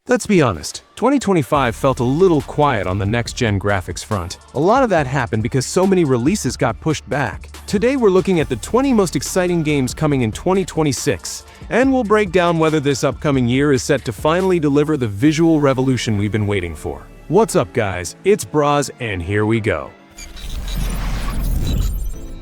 Let's be honest, 2025 felt a little quiet on the next-gen graphics front. A lot of that happened because so many releases got pushed back. Today we're looking at the 20 most exciting games coming in 2026, and we'll break down whether this upcoming year is set to finally deliver the visual revolution we've been waiting for. What's up guys, it's Broz, and here we go.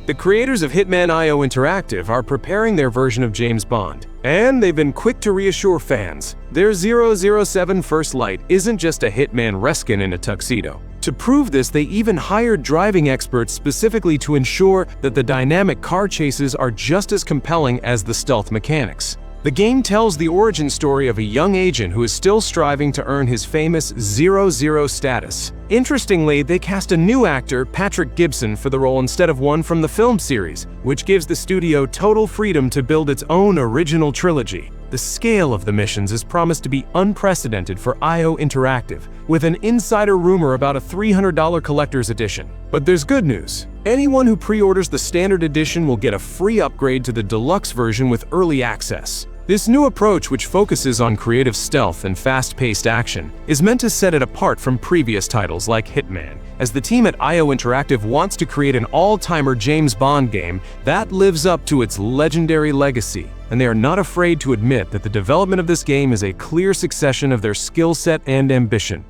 The creators of Hitman.io Interactive are preparing their version of James Bond, and they've been quick to reassure fans. Their 007 First Light isn't just a Hitman reskin in a tuxedo. To prove this, they even hired driving experts specifically to ensure that the dynamic car chases are just as compelling as the stealth mechanics. The game tells the origin story of a young agent who is still striving to earn his famous 00 status. Interestingly, they cast a new actor, Patrick Gibson, for the role instead of one from the film series, which gives the studio total freedom to build its own original trilogy. The scale of the missions is promised to be unprecedented for IO Interactive, with an insider rumor about a $300 collector's edition. But there's good news. Anyone who pre-orders the standard edition will get a free upgrade to the deluxe version with early access. This new approach, which focuses on creative stealth and fast-paced action, is meant to set it apart from previous titles like Hitman, as the team at IO Interactive wants to create an all-timer James Bond game that lives up to its legendary legacy, and they are not afraid to admit that the development of this game is a clear succession of their skill set and ambition.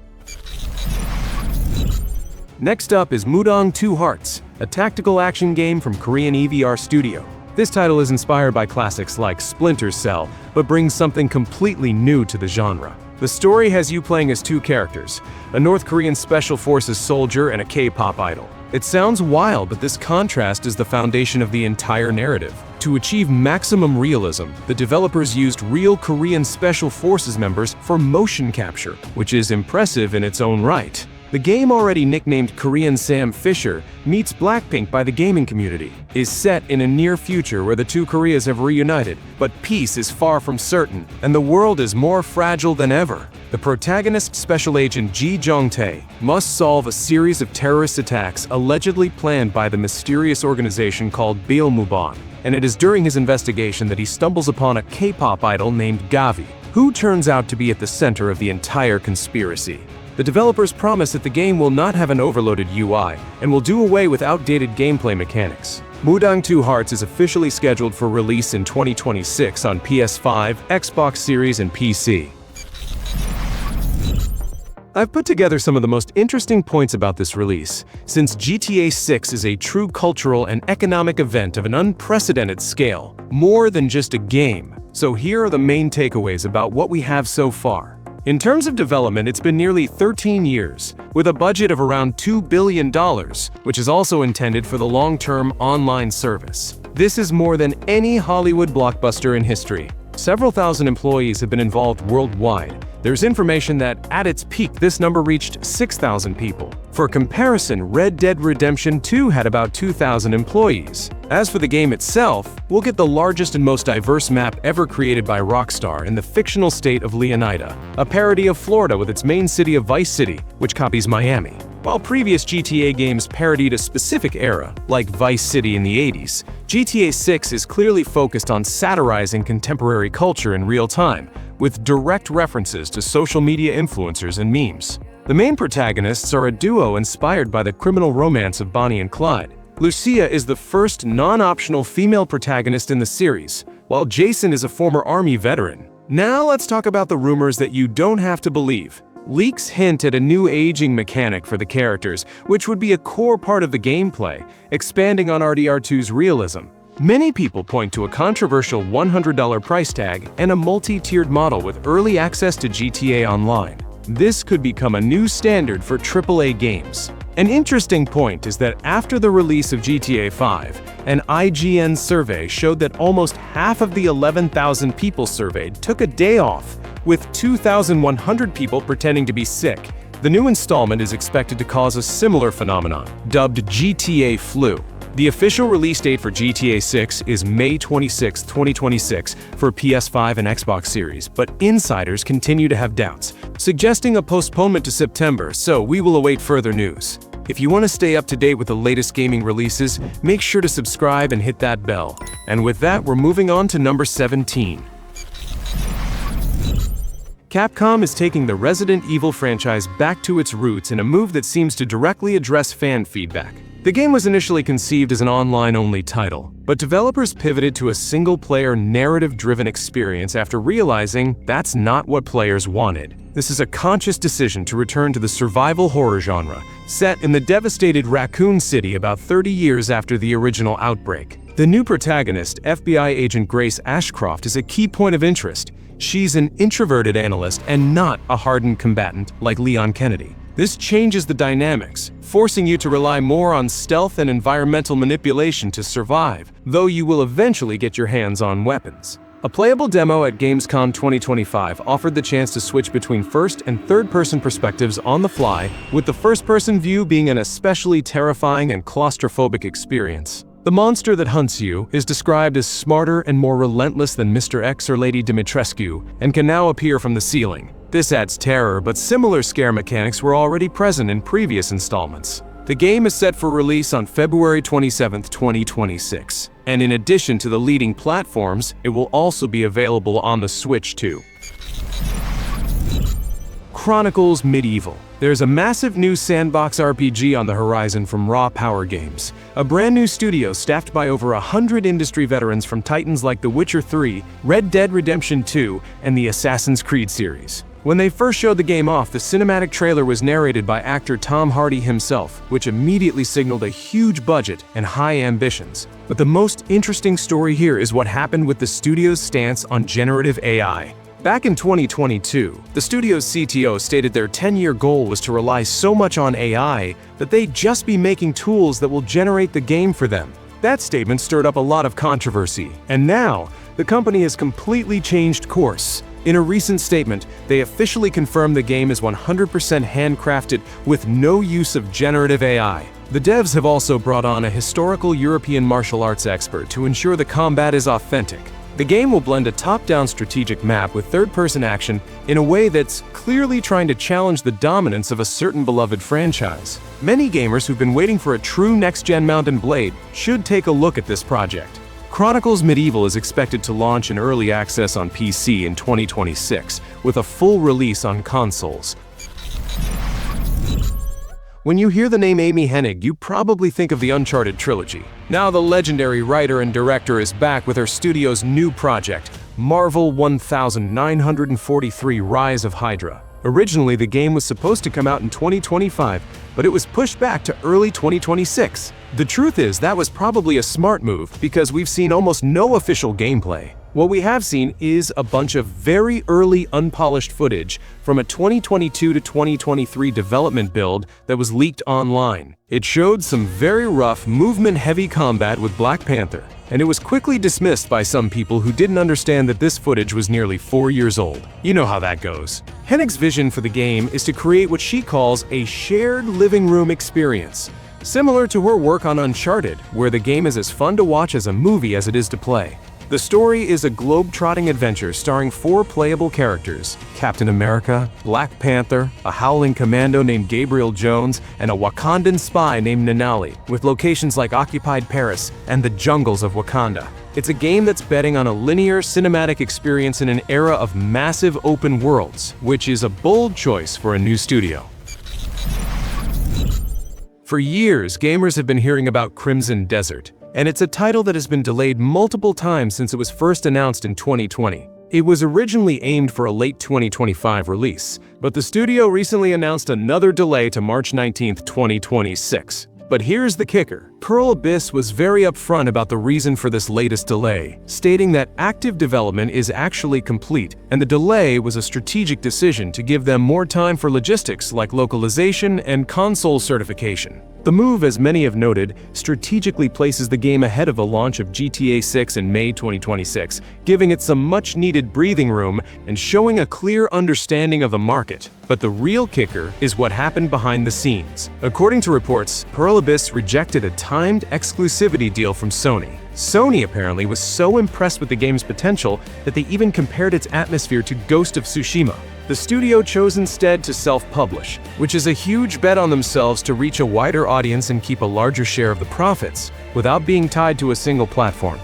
Next up is MUDANG 2 Hearts, a tactical action game from Korean EVR Studio. This title is inspired by classics like Splinter Cell, but brings something completely new to the genre. The story has you playing as two characters, a North Korean Special Forces soldier and a K-pop idol. It sounds wild, but this contrast is the foundation of the entire narrative. To achieve maximum realism, the developers used real Korean Special Forces members for motion capture, which is impressive in its own right. The game, already nicknamed Korean Sam Fisher, meets Blackpink by the gaming community, is set in a near future where the two Koreas have reunited, but peace is far from certain, and the world is more fragile than ever. The protagonist, Special Agent Ji Jong-tae, must solve a series of terrorist attacks allegedly planned by the mysterious organization called Bilmubon, and it is during his investigation that he stumbles upon a K-pop idol named Gavi, who turns out to be at the center of the entire conspiracy. The developers promise that the game will not have an overloaded UI and will do away with outdated gameplay mechanics. MUDANG 2 Hearts is officially scheduled for release in 2026 on PS5, Xbox Series, and PC. I've put together some of the most interesting points about this release, since GTA 6 is a true cultural and economic event of an unprecedented scale, more than just a game. So here are the main takeaways about what we have so far. In terms of development, it's been nearly 13 years, with a budget of around $2 billion, which is also intended for the long-term online service. This is more than any Hollywood blockbuster in history. Several thousand employees have been involved worldwide. There's information that, at its peak, this number reached 6,000 people. For comparison, Red Dead Redemption 2 had about 2,000 employees. As for the game itself, we'll get the largest and most diverse map ever created by Rockstar in the fictional state of Leonida, a parody of Florida with its main city of Vice City, which copies Miami. While previous GTA games parodied a specific era, like Vice City in the 80s, GTA 6 is clearly focused on satirizing contemporary culture in real time, with direct references to social media influencers and memes. The main protagonists are a duo inspired by the criminal romance of Bonnie and Clyde. Lucia is the first non-optional female protagonist in the series, while Jason is a former Army veteran. Now let's talk about the rumors that you don't have to believe. Leaks hint at a new aging mechanic for the characters, which would be a core part of the gameplay, expanding on RDR2's realism. Many people point to a controversial $100 price tag and a multi-tiered model with early access to GTA Online. This could become a new standard for AAA games. An interesting point is that after the release of GTA 5, an IGN survey showed that almost half of the 11,000 people surveyed took a day off, with 2,100 people pretending to be sick. The new installment is expected to cause a similar phenomenon, dubbed GTA Flu. The official release date for GTA 6 is May 26, 2026 for PS5 and Xbox Series, but insiders continue to have doubts, suggesting a postponement to September, so we will await further news. If you want to stay up to date with the latest gaming releases, make sure to subscribe and hit that bell. And with that, we're moving on to number 17. Capcom is taking the Resident Evil franchise back to its roots in a move that seems to directly address fan feedback. The game was initially conceived as an online-only title, but developers pivoted to a single-player, narrative-driven experience after realizing that's not what players wanted. This is a conscious decision to return to the survival horror genre, set in the devastated Raccoon City about 30 years after the original outbreak. The new protagonist, FBI agent Grace Ashcroft, is a key point of interest. She's an introverted analyst and not a hardened combatant like Leon Kennedy. This changes the dynamics, forcing you to rely more on stealth and environmental manipulation to survive, though you will eventually get your hands on weapons. A playable demo at Gamescom 2025 offered the chance to switch between first and third-person perspectives on the fly, with the first-person view being an especially terrifying and claustrophobic experience. The monster that hunts you is described as smarter and more relentless than Mr. X or Lady Dimitrescu, and can now appear from the ceiling. This adds terror, but similar scare mechanics were already present in previous installments. The game is set for release on February 27, 2026, and in addition to the leading platforms, it will also be available on the Switch too. Chronicles Medieval. There's a massive new sandbox RPG on the horizon from Raw Power Games, a brand new studio staffed by over 100 industry veterans from titans like The Witcher 3, Red Dead Redemption 2, and the Assassin's Creed series. When they first showed the game off, the cinematic trailer was narrated by actor Tom Hardy himself, which immediately signaled a huge budget and high ambitions. But the most interesting story here is what happened with the studio's stance on generative AI. Back in 2022, the studio's CTO stated their 10-year goal was to rely so much on AI that they'd just be making tools that will generate the game for them. That statement stirred up a lot of controversy, and now the company has completely changed course. In a recent statement, they officially confirmed the game is 100% handcrafted with no use of generative AI. The devs have also brought on a historical European martial arts expert to ensure the combat is authentic. The game will blend a top-down strategic map with third-person action in a way that's clearly trying to challenge the dominance of a certain beloved franchise. Many gamers who've been waiting for a true next-gen Mount and Blade should take a look at this project. Chronicles Medieval is expected to launch in early access on PC in 2026, with a full release on consoles. When you hear the name Amy Hennig, you probably think of the Uncharted trilogy. Now the legendary writer and director is back with her studio's new project, Marvel 1943: Rise of Hydra. Originally, the game was supposed to come out in 2025, but it was pushed back to early 2026. The truth is, that was probably a smart move because we've seen almost no official gameplay. What we have seen is a bunch of very early unpolished footage from a 2022 to 2023 development build that was leaked online. It showed some very rough, movement-heavy combat with Black Panther, and it was quickly dismissed by some people who didn't understand that this footage was nearly 4 years old. You know how that goes. Hennig's vision for the game is to create what she calls a shared living room experience, similar to her work on Uncharted, where the game is as fun to watch as a movie as it is to play. The story is a globe-trotting adventure starring 4 playable characters: Captain America, Black Panther, a Howling Commando named Gabriel Jones, and a Wakandan spy named Nanali, with locations like occupied Paris and the jungles of Wakanda. It's a game that's betting on a linear cinematic experience in an era of massive open worlds, which is a bold choice for a new studio. For years, gamers have been hearing about Crimson Desert, and it's a title that has been delayed multiple times since it was first announced in 2020. It was originally aimed for a late 2025 release, but the studio recently announced another delay to March 19, 2026. But here's the kicker. Pearl Abyss was very upfront about the reason for this latest delay, stating that active development is actually complete, and the delay was a strategic decision to give them more time for logistics like localization and console certification. The move, as many have noted, strategically places the game ahead of the launch of GTA 6 in May 2026, giving it some much-needed breathing room and showing a clear understanding of the market. But the real kicker is what happened behind the scenes. According to reports, Pearl Abyss rejected a timed exclusivity deal from Sony. Sony apparently was so impressed with the game's potential that they even compared its atmosphere to Ghost of Tsushima. The studio chose instead to self-publish, which is a huge bet on themselves to reach a wider audience and keep a larger share of the profits, without being tied to a single platform.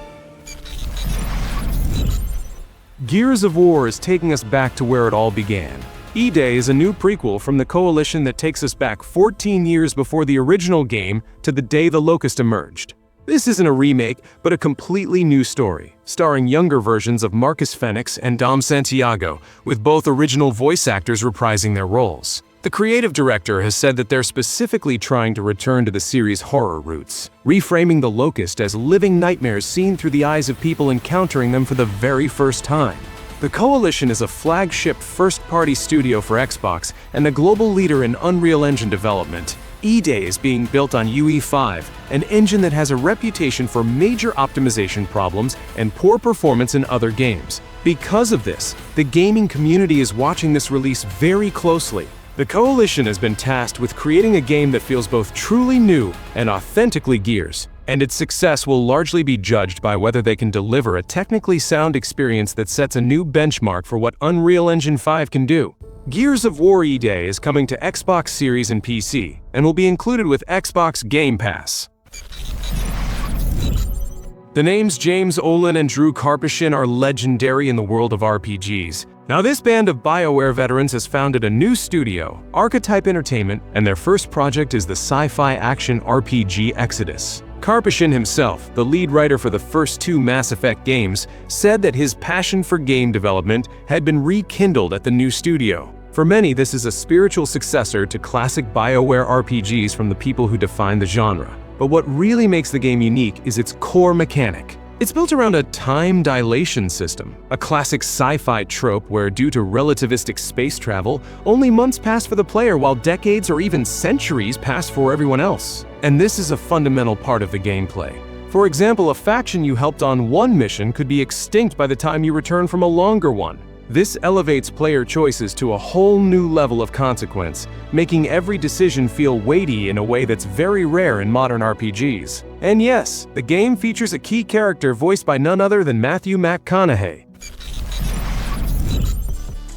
Gears of War is taking us back to where it all began. E-Day is a new prequel from the Coalition that takes us back 14 years before the original game to the day the Locust emerged. This isn't a remake, but a completely new story, starring younger versions of Marcus Fenix and Dom Santiago, with both original voice actors reprising their roles. The creative director has said that they're specifically trying to return to the series' horror roots, reframing the Locust as living nightmares seen through the eyes of people encountering them for the very first time. The Coalition is a flagship first-party studio for Xbox and a global leader in Unreal Engine development. E-Day is being built on UE5, an engine that has a reputation for major optimization problems and poor performance in other games. Because of this, the gaming community is watching this release very closely. The Coalition has been tasked with creating a game that feels both truly new and authentically Gears, and its success will largely be judged by whether they can deliver a technically sound experience that sets a new benchmark for what Unreal Engine 5 can do. Gears of War E-Day is coming to Xbox Series and PC, and will be included with Xbox Game Pass. The names James Olin and Drew Karpyshyn are legendary in the world of RPGs. Now, this band of BioWare veterans has founded a new studio, Archetype Entertainment, and their first project is the sci-fi action RPG Exodus. Karpyshyn himself, the lead writer for the first two Mass Effect games, said that his passion for game development had been rekindled at the new studio. For many, this is a spiritual successor to classic BioWare RPGs from the people who define the genre. But what really makes the game unique is its core mechanic. It's built around a time dilation system, a classic sci-fi trope where, due to relativistic space travel, only months pass for the player while decades or even centuries pass for everyone else. And this is a fundamental part of the gameplay. For example, a faction you helped on one mission could be extinct by the time you return from a longer one. This elevates player choices to a whole new level of consequence, making every decision feel weighty in a way that's very rare in modern RPGs. And yes, the game features a key character voiced by none other than Matthew McConaughey.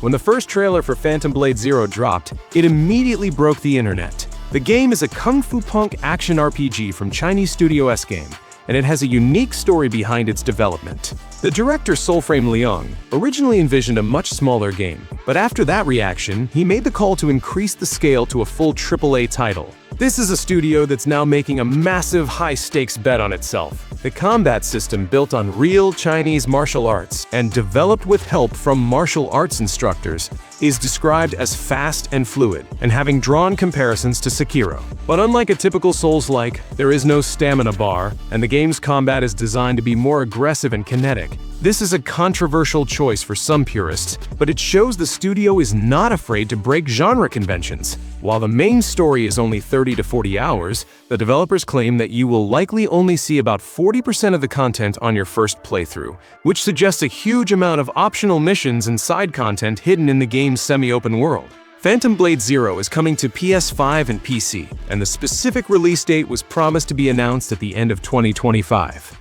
When the first trailer for Phantom Blade Zero dropped, it immediately broke the internet. The game is a kung fu punk action RPG from Chinese studio S-Game, and it has a unique story behind its development. The director Soulframe Leong originally envisioned a much smaller game, but after that reaction, he made the call to increase the scale to a full AAA title. This is a studio that's now making a massive high-stakes bet on itself. The combat system, built on real Chinese martial arts and developed with help from martial arts instructors, is described as fast and fluid, and having drawn comparisons to Sekiro. But unlike a typical Souls-like, there is no stamina bar, and the game's combat is designed to be more aggressive and kinetic. This is a controversial choice for some purists, but it shows the studio is not afraid to break genre conventions. While the main story is only 30 to 40 hours, the developers claim that you will likely only see about 40% of the content on your first playthrough, which suggests a huge amount of optional missions and side content hidden in the game's semi-open world. Phantom Blade Zero is coming to PS5 and PC, and the specific release date was promised to be announced at the end of 2025.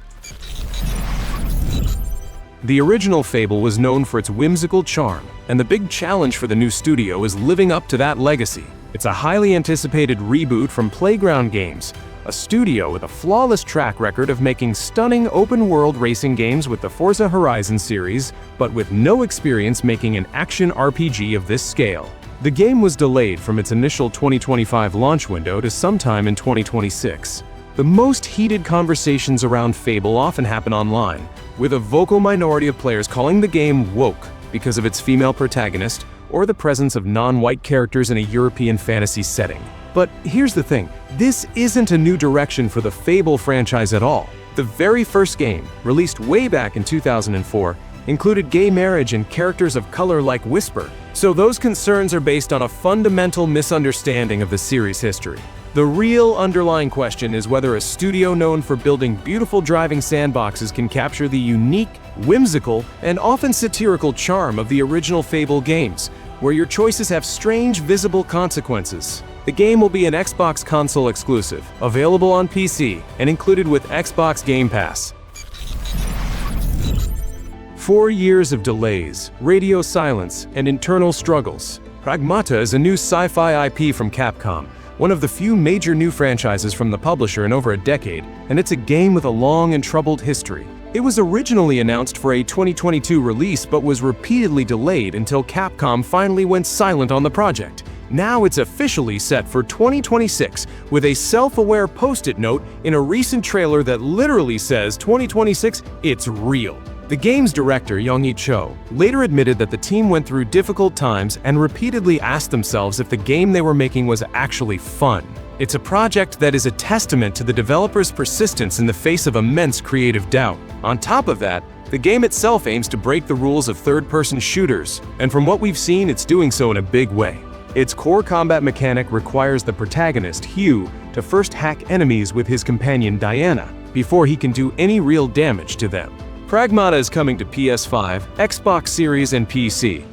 The original Fable was known for its whimsical charm, and the big challenge for the new studio is living up to that legacy. It's a highly anticipated reboot from Playground Games, a studio with a flawless track record of making stunning open-world racing games with the Forza Horizon series, but with no experience making an action RPG of this scale. The game was delayed from its initial 2025 launch window to sometime in 2026. The most heated conversations around Fable often happen online, with a vocal minority of players calling the game woke because of its female protagonist or the presence of non-white characters in a European fantasy setting. But here's the thing, this isn't a new direction for the Fable franchise at all. The very first game, released way back in 2004, included gay marriage and characters of color like Whisper, so those concerns are based on a fundamental misunderstanding of the series' history. The real underlying question is whether a studio known for building beautiful driving sandboxes can capture the unique, whimsical, and often satirical charm of the original Fable games, where your choices have strange, visible consequences. The game will be an Xbox console exclusive, available on PC, and included with Xbox Game Pass. 4 years of delays, radio silence, and internal struggles. Pragmata is a new sci-fi IP from Capcom, one of the few major new franchises from the publisher in over a decade, and it's a game with a long and troubled history. It was originally announced for a 2022 release but was repeatedly delayed until Capcom finally went silent on the project. Now it's officially set for 2026 with a self-aware post-it note in a recent trailer that literally says 2026, it's real. The game's director, Young-hee Cho, later admitted that the team went through difficult times and repeatedly asked themselves if the game they were making was actually fun. It's a project that is a testament to the developers' persistence in the face of immense creative doubt. On top of that, the game itself aims to break the rules of third-person shooters, and from what we've seen, it's doing so in a big way. Its core combat mechanic requires the protagonist, Hugh, to first hack enemies with his companion Diana, before he can do any real damage to them. Pragmata is coming to PS5, Xbox Series, and PC.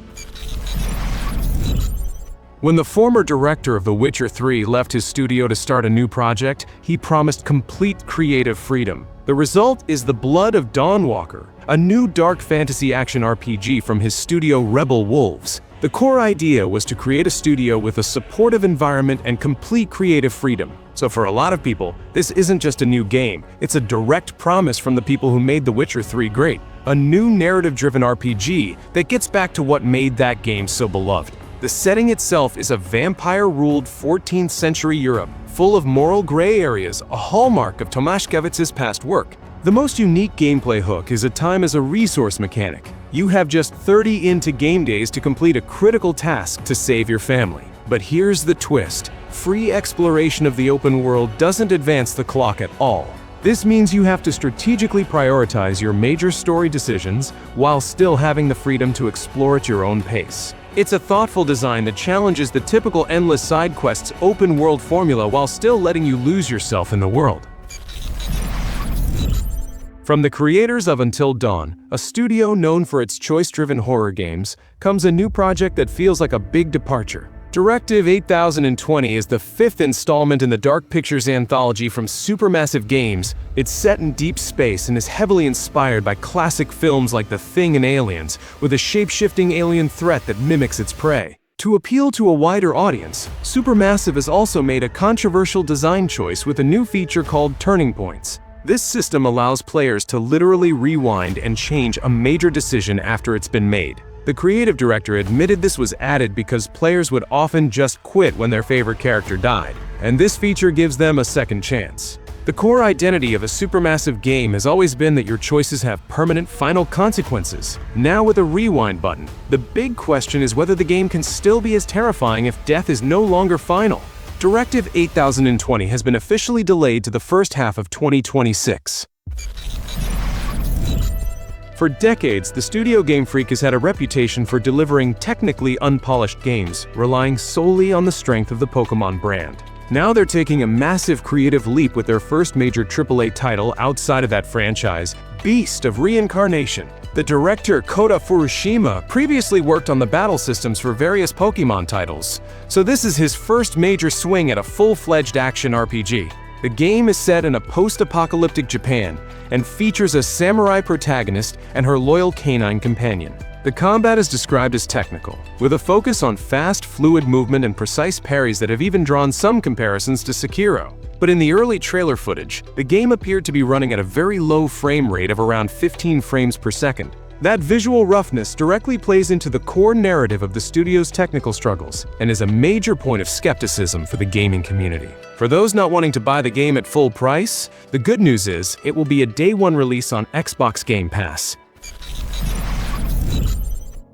When the former director of The Witcher 3 left his studio to start a new project, he promised complete creative freedom. The result is the Blood of Dawnwalker, a new dark fantasy action RPG from his studio Rebel Wolves. The core idea was to create a studio with a supportive environment and complete creative freedom. So for a lot of people, this isn't just a new game, it's a direct promise from the people who made The Witcher 3 great. A new narrative-driven RPG that gets back to what made that game so beloved. The setting itself is a vampire-ruled 14th century Europe, full of moral gray areas, a hallmark of Tomaszkiewicz's past work. The most unique gameplay hook is a time as a resource mechanic. You have just 30 into game days to complete a critical task to save your family. But here's the twist. Free exploration of the open world doesn't advance the clock at all. This means you have to strategically prioritize your major story decisions while still having the freedom to explore at your own pace. It's a thoughtful design that challenges the typical endless side quests open world formula while still letting you lose yourself in the world. From the creators of Until Dawn, a studio known for its choice-driven horror games, comes a new project that feels like a big departure. Directive 8020 is the fifth installment in the Dark Pictures anthology from Supermassive Games. It's set in deep space and is heavily inspired by classic films like The Thing and Aliens, with a shape-shifting alien threat that mimics its prey. To appeal to a wider audience, Supermassive has also made a controversial design choice with a new feature called Turning Points. This system allows players to literally rewind and change a major decision after it's been made. The creative director admitted this was added because players would often just quit when their favorite character died, and this feature gives them a second chance. The core identity of a supermassive game has always been that your choices have permanent final consequences. Now with a rewind button, the big question is whether the game can still be as terrifying if death is no longer final. Directive 8020 has been officially delayed to the first half of 2026. For decades, the studio Game Freak has had a reputation for delivering technically unpolished games, relying solely on the strength of the Pokémon brand. Now they're taking a massive creative leap with their first major AAA title outside of that franchise, Beast of Reincarnation. The director Kota Furushima previously worked on the battle systems for various Pokémon titles, so this is his first major swing at a full-fledged action RPG. The game is set in a post-apocalyptic Japan and features a samurai protagonist and her loyal canine companion. The combat is described as technical, with a focus on fast, fluid movement and precise parries that have even drawn some comparisons to Sekiro. But in the early trailer footage, the game appeared to be running at a very low frame rate of around 15 frames per second. That visual roughness directly plays into the core narrative of the studio's technical struggles and is a major point of skepticism for the gaming community. For those not wanting to buy the game at full price, the good news is it will be a day one release on Xbox Game Pass.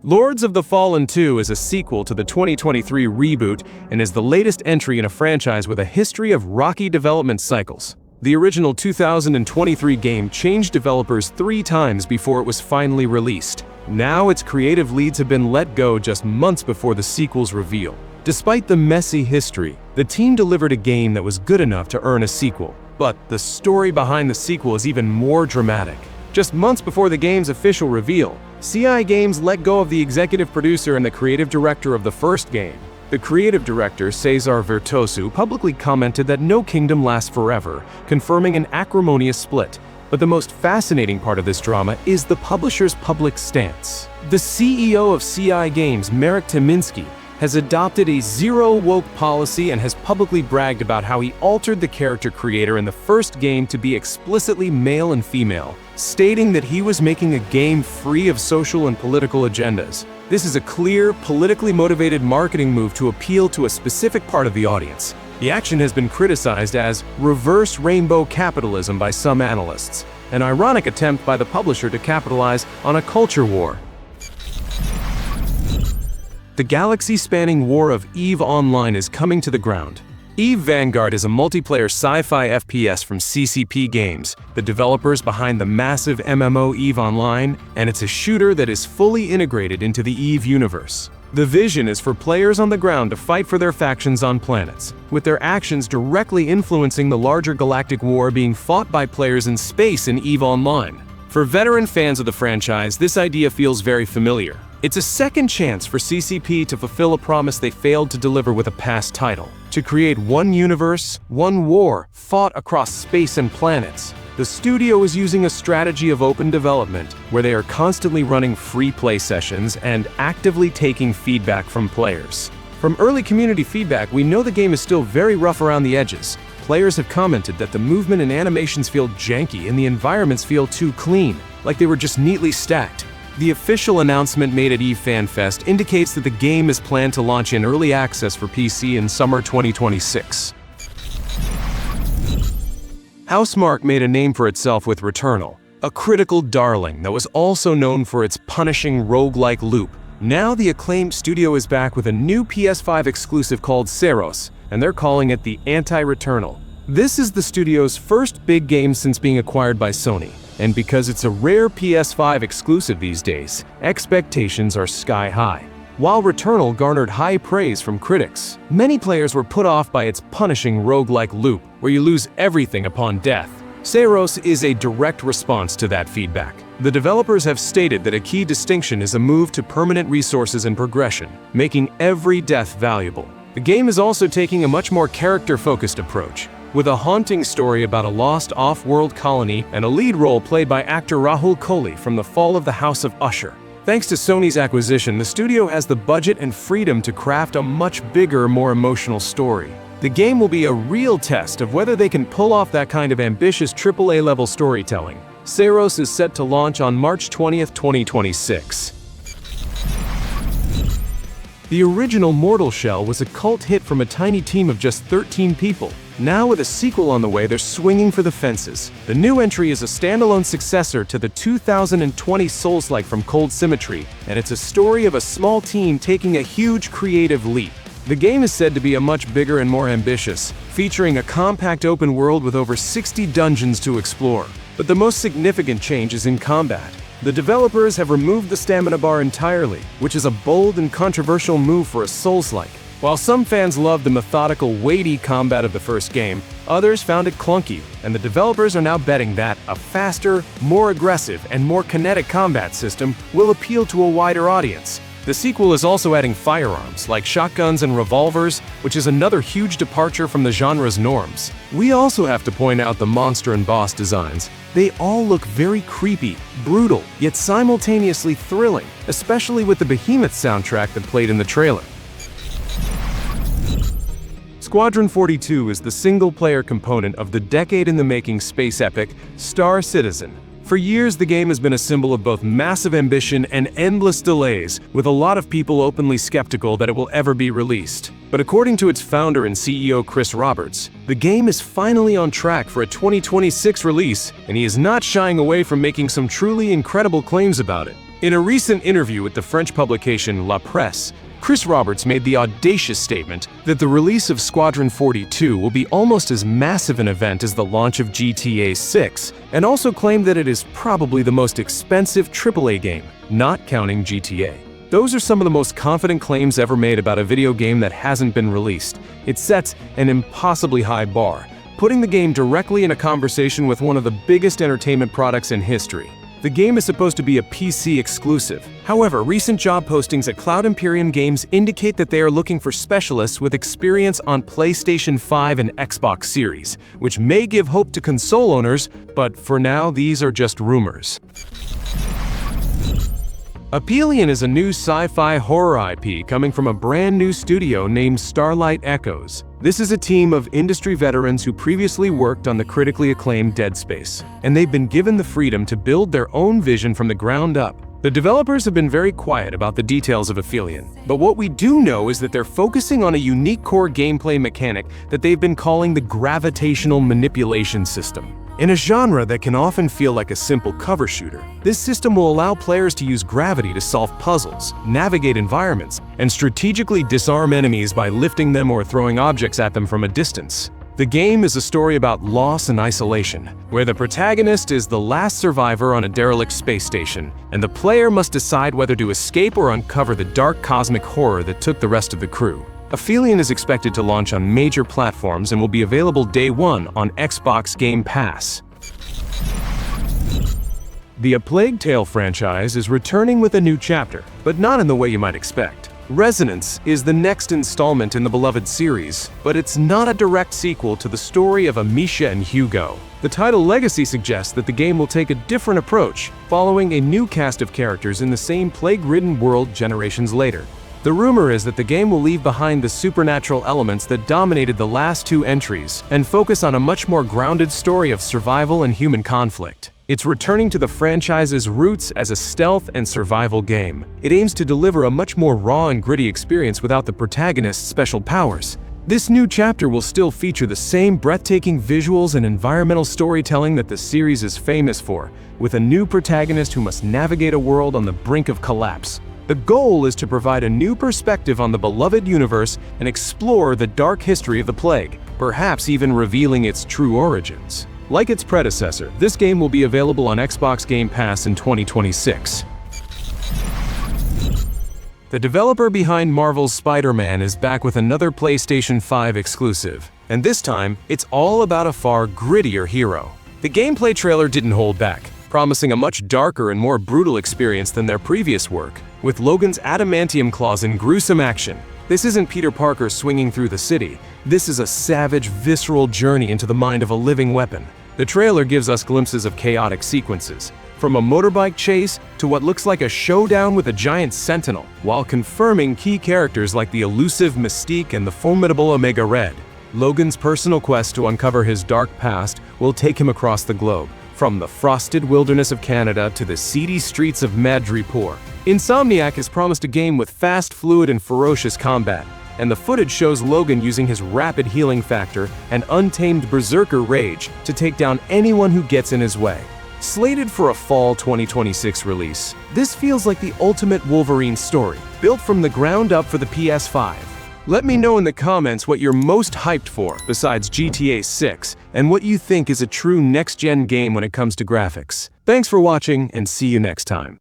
Lords of the Fallen 2 is a sequel to the 2023 reboot and is the latest entry in a franchise with a history of rocky development cycles. The original 2023 game changed developers 3 times before it was finally released. Now its creative leads have been let go just months before the sequel's reveal. Despite the messy history, the team delivered a game that was good enough to earn a sequel. But the story behind the sequel is even more dramatic. Just months before the game's official reveal, CI Games let go of the executive producer and the creative director of the first game. The creative director, Cesar Virtosu, publicly commented that no kingdom lasts forever, confirming an acrimonious split. But the most fascinating part of this drama is the publisher's public stance. The CEO of CI Games, Marek Tymiński, has adopted a zero-woke policy and has publicly bragged about how he altered the character creator in the first game to be explicitly male and female, stating that he was making a game free of social and political agendas. This is a clear, politically motivated marketing move to appeal to a specific part of the audience. The action has been criticized as reverse rainbow capitalism by some analysts, an ironic attempt by the publisher to capitalize on a culture war. The galaxy-spanning war of EVE Online is coming to the ground. EVE Vanguard is a multiplayer sci-fi FPS from CCP Games, the developers behind the massive MMO EVE Online, and it's a shooter that is fully integrated into the EVE universe. The vision is for players on the ground to fight for their factions on planets, with their actions directly influencing the larger galactic war being fought by players in space in EVE Online. For veteran fans of the franchise, this idea feels very familiar. It's a second chance for CCP to fulfill a promise they failed to deliver with a past title, to create one universe, one war, fought across space and planets. The studio is using a strategy of open development, where they are constantly running free play sessions and actively taking feedback from players. From early community feedback, we know the game is still very rough around the edges. Players have commented that the movement and animations feel janky and the environments feel too clean, like they were just neatly stacked. The official announcement made at EVE FanFest indicates that the game is planned to launch in early access for PC in summer 2026. Housemarque made a name for itself with Returnal, a critical darling that was also known for its punishing roguelike loop. Now the acclaimed studio is back with a new PS5 exclusive called Saros, and they're calling it the Anti-Returnal. This is the studio's first big game since being acquired by Sony, and because it's a rare PS5 exclusive these days, expectations are sky high. While Returnal garnered high praise from critics, many players were put off by its punishing roguelike loop, where you lose everything upon death. Saros is a direct response to that feedback. The developers have stated that a key distinction is a move to permanent resources and progression, making every death valuable. The game is also taking a much more character-focused approach, with a haunting story about a lost off-world colony and a lead role played by actor Rahul Kohli from The Fall of the House of Usher. Thanks to Sony's acquisition, the studio has the budget and freedom to craft a much bigger, more emotional story. The game will be a real test of whether they can pull off that kind of ambitious AAA-level storytelling. Saros is set to launch on March 20th, 2026. The original Mortal Shell was a cult hit from a tiny team of just 13 people. Now with a sequel on the way, they're swinging for the fences. The new entry is a standalone successor to the 2020 Souls-like from Cold Symmetry, and it's a story of a small team taking a huge creative leap. The game is said to be a much bigger and more ambitious, featuring a compact open world with over 60 dungeons to explore. But the most significant change is in combat. The developers have removed the stamina bar entirely, which is a bold and controversial move for a Souls-like. While some fans loved the methodical, weighty combat of the first game, others found it clunky, and the developers are now betting that a faster, more aggressive, and more kinetic combat system will appeal to a wider audience. The sequel is also adding firearms, like shotguns and revolvers, which is another huge departure from the genre's norms. We also have to point out the monster and boss designs. They all look very creepy, brutal, yet simultaneously thrilling, especially with the Behemoth soundtrack that played in the trailer. Squadron 42 is the single-player component of the decade-in-the-making space epic Star Citizen. For years, the game has been a symbol of both massive ambition and endless delays, with a lot of people openly skeptical that it will ever be released. But according to its founder and CEO Chris Roberts, the game is finally on track for a 2026 release, and he is not shying away from making some truly incredible claims about it. In a recent interview with the French publication La Presse, Chris Roberts made the audacious statement that the release of Squadron 42 will be almost as massive an event as the launch of GTA 6, and also claimed that it is probably the most expensive AAA game, not counting GTA. Those are some of the most confident claims ever made about a video game that hasn't been released. It sets an impossibly high bar, putting the game directly in a conversation with one of the biggest entertainment products in history. The game is supposed to be a PC exclusive. However, recent job postings at Cloud Imperium Games indicate that they are looking for specialists with experience on PlayStation 5 and Xbox Series, which may give hope to console owners, but for now, these are just rumors. Aphelion is a new sci-fi horror IP coming from a brand new studio named Starlight Echoes. This is a team of industry veterans who previously worked on the critically acclaimed Dead Space, and they've been given the freedom to build their own vision from the ground up. The developers have been very quiet about the details of Aphelion, but what we do know is that they're focusing on a unique core gameplay mechanic that they've been calling the gravitational manipulation system. In a genre that can often feel like a simple cover shooter, this system will allow players to use gravity to solve puzzles, navigate environments, and strategically disarm enemies by lifting them or throwing objects at them from a distance. The game is a story about loss and isolation, where the protagonist is the last survivor on a derelict space station, and the player must decide whether to escape or uncover the dark cosmic horror that took the rest of the crew. Aphelion is expected to launch on major platforms and will be available day one on Xbox Game Pass. The A Plague Tale franchise is returning with a new chapter, but not in the way you might expect. Resonance is the next installment in the beloved series, but it's not a direct sequel to the story of Amisha and Hugo. The title Legacy suggests that the game will take a different approach, following a new cast of characters in the same plague-ridden world generations later. The rumor is that the game will leave behind the supernatural elements that dominated the last two entries and focus on a much more grounded story of survival and human conflict. It's returning to the franchise's roots as a stealth and survival game. It aims to deliver a much more raw and gritty experience without the protagonist's special powers. This new chapter will still feature the same breathtaking visuals and environmental storytelling that the series is famous for, with a new protagonist who must navigate a world on the brink of collapse. The goal is to provide a new perspective on the beloved universe and explore the dark history of the Plague, perhaps even revealing its true origins. Like its predecessor, this game will be available on Xbox Game Pass in 2026. The developer behind Marvel's Spider-Man is back with another PlayStation 5 exclusive, and this time, it's all about a far grittier hero. The gameplay trailer didn't hold back, promising a much darker and more brutal experience than their previous work, with Logan's adamantium claws in gruesome action. This isn't Peter Parker swinging through the city. This is a savage, visceral journey into the mind of a living weapon. The trailer gives us glimpses of chaotic sequences, from a motorbike chase to what looks like a showdown with a giant sentinel, while confirming key characters like the elusive Mystique and the formidable Omega Red. Logan's personal quest to uncover his dark past will take him across the globe, from the frosted wilderness of Canada to the seedy streets of Madripoor. Insomniac has promised a game with fast, fluid, and ferocious combat, and the footage shows Logan using his rapid healing factor and untamed berserker rage to take down anyone who gets in his way. Slated for a fall 2026 release, this feels like the ultimate Wolverine story, built from the ground up for the PS5. Let me know in the comments what you're most hyped for besides GTA 6, and what you think is a true next-gen game when it comes to graphics. Thanks for watching, and see you next time.